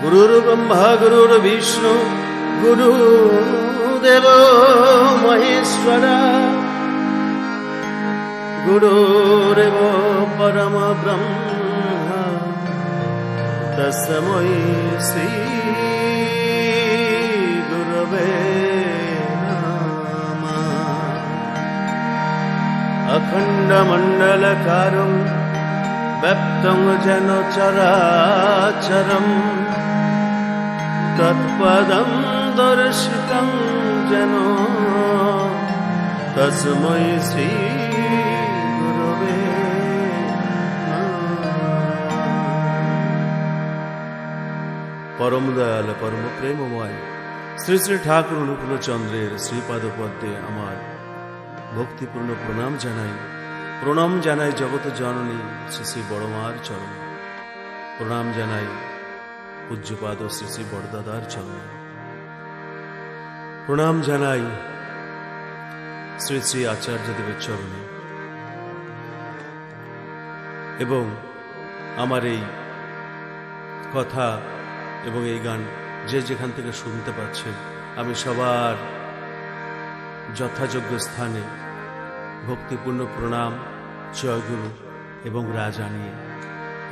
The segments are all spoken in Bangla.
गुरुर्ब्रह्मा गुरुर्विष्णु गुरुदेव महेश्वरा गुरुरेव परम ब्रह्म तस्मै श्री गुरवे नमः। अखण्डमण्डलकारं व्याप्तं येन चराचरम् तत्पदं दर्शितं येन तस्मै श्री गुरवे नमः। परम दयाल परम प्रेममय श्री श्री ठाकुर অনুকূল চন্দ্রের শ্রীপাদ পদ্মে আমার ভক্তিপূর্ণ প্রণাম জানাই জগত জননী শ্রী শ্রী বড়মার চরণে, প্রণাম জানাই পূজ্যপাদ শ্রী শ্রী বড়দাদার চরণে, প্রণাম জানাই শ্রী শ্রী আচার্যদেবের চরণে। এবং আমার এই কথা এবং এই গান যে যেখান থেকে শুনতে পাচ্ছেন, আমি সবার যথাযোগ্য স্থানে ভক্তিপূর্ণ প্রণাম, জয়গুরু এবং জানিয়ে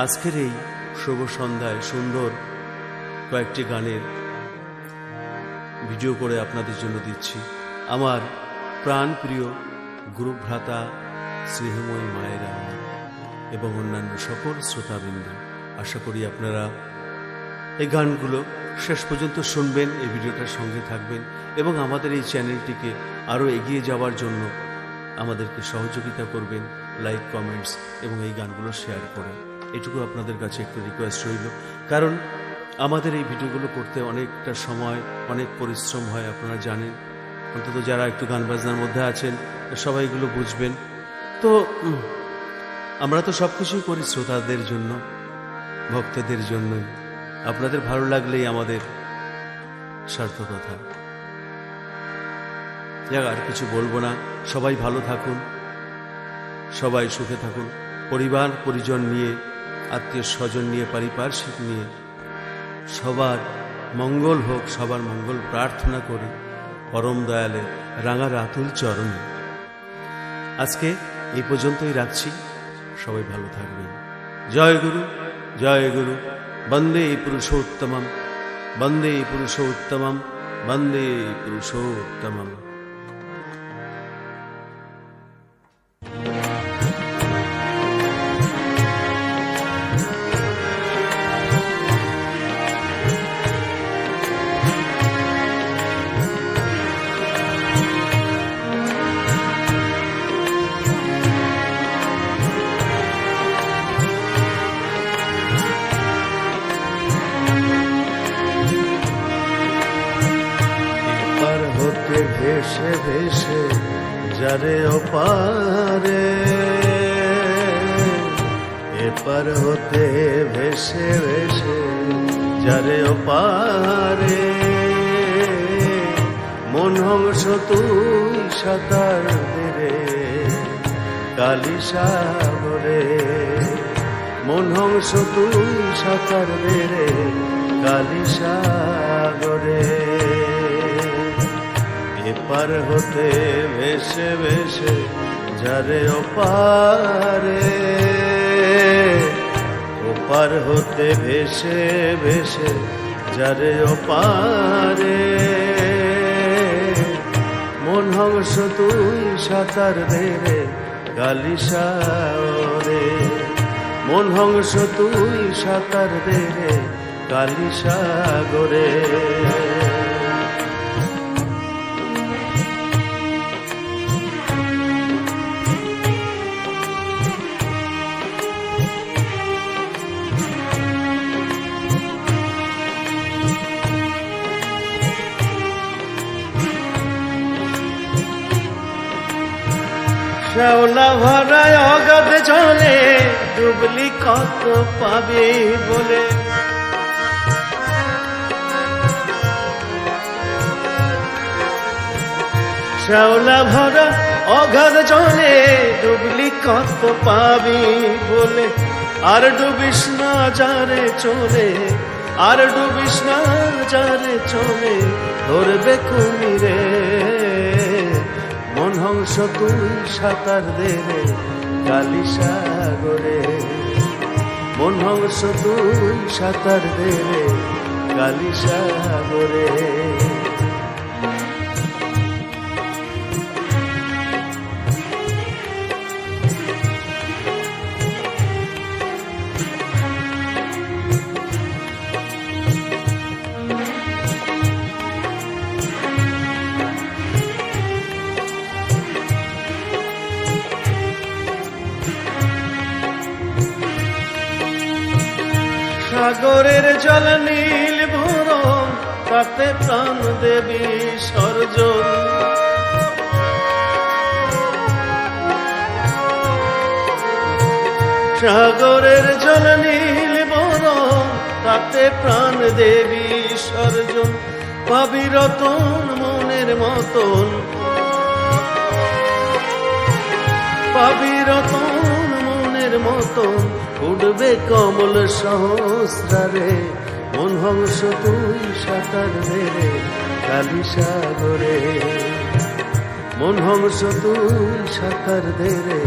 আজকের এই শুভ সন্ধ্যায় সুন্দর কয়েকটি গানের ভিডিও করে আপনাদের জন্য দিচ্ছি। আমার প্রাণপ্রিয় গুরুভ্রাতা স্নেহময়ী মায়েরা এবং অন্যান্য সকল শ্রোতাবৃন্দ, আশা করি আপনারা এই গানগুলো শেষ পর্যন্ত শুনবেন, এই ভিডিওটার সঙ্গে থাকবেন এবং আমাদের এই চ্যানেলটিকে আরও এগিয়ে যাওয়ার জন্য আমাদেরকে সহযোগিতা করবেন, লাইক, কমেন্টস এবং এই গানগুলো শেয়ার করে। এটুকু আপনাদের কাছে একটু রিকোয়েস্ট রইল, কারণ আমাদের এই ভিডিওগুলো করতে অনেকটা সময়, অনেক পরিশ্রম হয়, আপনারা জানেন। অন্তত যারা একটু গান বাজনার মধ্যে আছেন সবাই এগুলো বুঝবেন। তো আমরা তো সব কিছুই করি শ্রোতাদের জন্য, ভক্তদের জন্যই। আপনাদের ভালো লাগলেই আমাদের সার্থকতা। আর কিছু বলবো না, সবাই ভালো থাকুন, সবাই সুখে থাকুন, পরিবার পরিজন নিয়ে, আত্মীয় স্বজন নিয়ে, পারিপার্শ্বিক নিয়ে সবার মঙ্গল হোক, সবার মঙ্গল প্রার্থনা করি পরম দয়ালের রাঙা রাতুল চরণে। আজকে এই পর্যন্তই রাখছি, সবাই ভালো থাকবেন। জয় গুরু, জয় গুরু। বন্দে পুরুষোত্তমম, বন্দে পুরুষোত্তমম, বন্দে পুরুষোত্তমম। ভেসে ভেসে যারে ওপারে, এপার হতে ভেসে ভেসে যারে ওপারে, মন হংস তুই সাঁতার দেরে কালী সাগরে, মন হংস তুই সাঁতার দেরে কালী সাগরে। এপার হতে ভেসে ভেসে যারে ওপারে, ওপার হতে ভেসে ভেসে যারে ওপারে, মন হংস তুই সাঁতার দেরে কালী সাগরে, মন হংস তুই সাঁতার দেরে কালী সাগরে। শ্যাওলা ভরায় অগাধ জলে ডুবলি কত পাবে বলে, শ্যাওলা ভরা অগাধ জলে ডুবলি কত পাবি বলে, আর ডুবিস না যারে চলে আর ডুবিস না যারে চলে ধরবে কুমিরে, মন হংস তুই সাঁতার দে রে কালী সাগরে, মন হংস তুই সাঁতার দে রে কালী সাগরে। সাগরের জল নীল ভুরম তাতে প্রাণ দেবী সর্জন, সাগরের জল নীল ভুরম তাতে প্রাণ দেবী সর্জন। পাবি রতন মনের মতন, পাবি রতন মনের মতন, উঠবে কমল সহস্রারে, মন হংস তুই সাঁতার দে রে কালী সাগরে, মন হংস তুই সাঁতার দে রে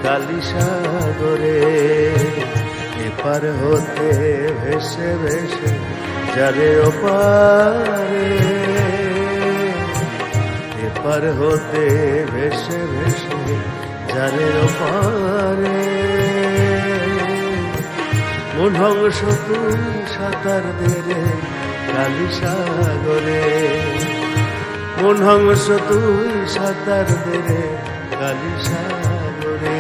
কালী সাগরে। এপার হতে ভেসে ভেসে যারে ওপারে, এপার হতে ভেসে ভেসে যারে ওপারে, মন হংস তুই সাঁতার দে রে কালী সাগরে, মন হংস তুই সাঁতার দে রে কালী সাগরে।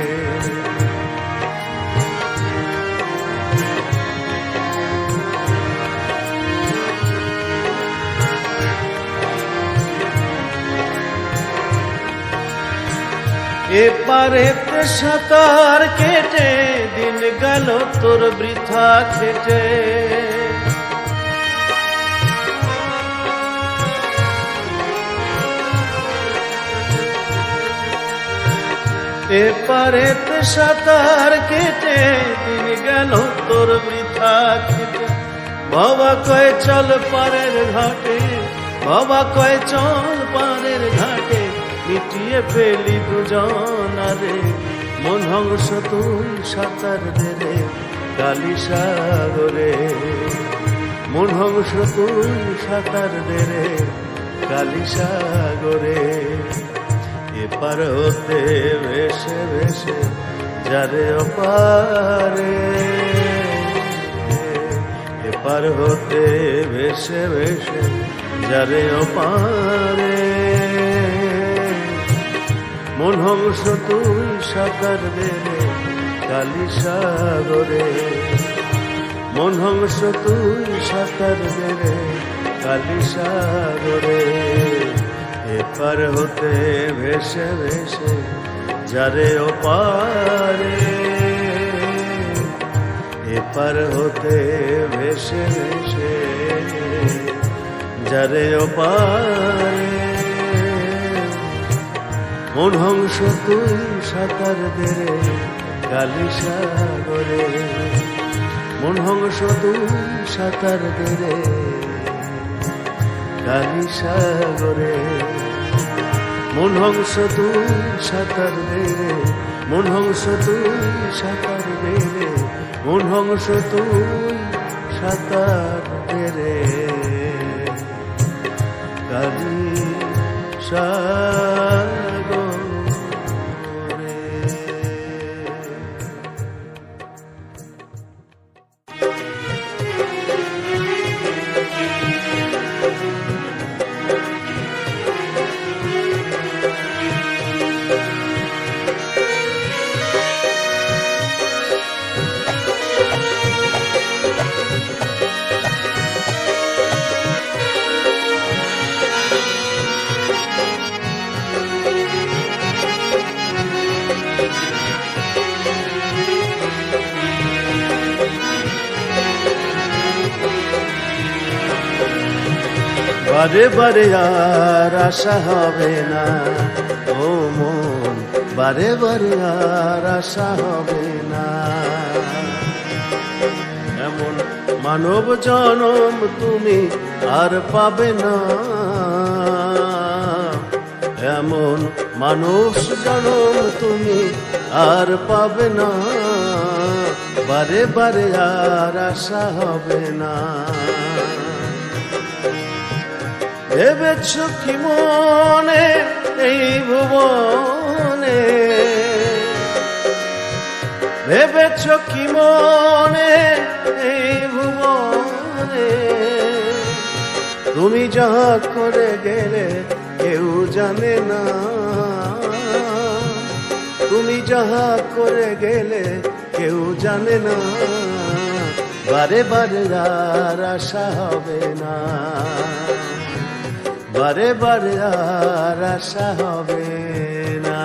এপারেতে সাঁতার কেটে দিন গেল তোর বৃথা খেটে, এপারেতে সাঁতার কেটে দিন গেল তোর বৃথা খেটে। বাবা কয় চল পারের ঘাটে, বাবা কয় চল পারের ঘাটে, মিটিয়ে ফেলি দুজনারে, মন হংস তুই সাঁতার দে রে কালী সাগরে, মন হংস তুই সাঁতার দে রে কালী সাগরে। এপার হতে ভেসে ভেসে যারে ওপারে, এপার হতে ভেসে ভেসে যারে ওপারে, মন হংস তুই সাঁতার দে রে কালী সাগরে, মন হংস তুই সাঁতার দে রে কালী সাগরে। এপার হতে ভেসে ভেসে যারে ওপারে, এপার হতে ভেসে ভেসে যারে ওপারে, মন হংস তুই সাঁতার দে রে কালী সাগরে, মন হংস তুই সাঁতার দে রে কালী সাগরে, মন হংস তুই সাঁতার দে রে, মন হংস তুই সাঁতার দে রে, মন হংস তুই সাঁতার দে রে কালী সাগরে। বারে বারে আর আশা হবে না ও মন, বারে বারে আর আশা হবে না, এমন মানব জনম তুমি আর পাবে না, এমন মানুষ জনম তুমি আর পাবে না, বারে বারে আর আশা হবে না। ভেবেছ কি মনে এই ভুবনে, ভেবেছ কি মনে এই ভুবনে, তুমি যাহা করে গেলে কেউ জানে না, তুমি যাহা করে গেলে কেউ জানে না, বারে বারে আর আশা হবে না, বারে বারে আর আশা হবে না।